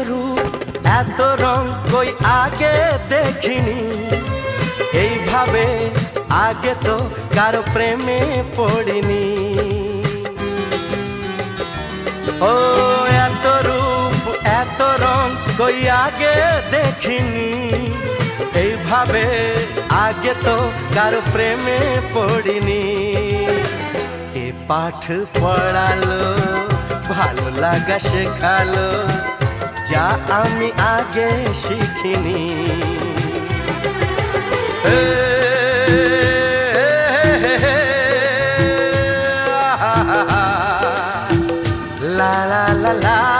রূপ এত রং কই আগে দেখিনি, এইভাবে আগে তো কারো প্রেমে পড়িনি। ও এত রূপ এত রং কই আগে দেখিনি, এইভাবে আগে তো কারো প্রেমে পড়িনি। কে পাঠ পড়ালো ভালো লাগা শেখালো, যা আমি আগে শিখিনি। La la la la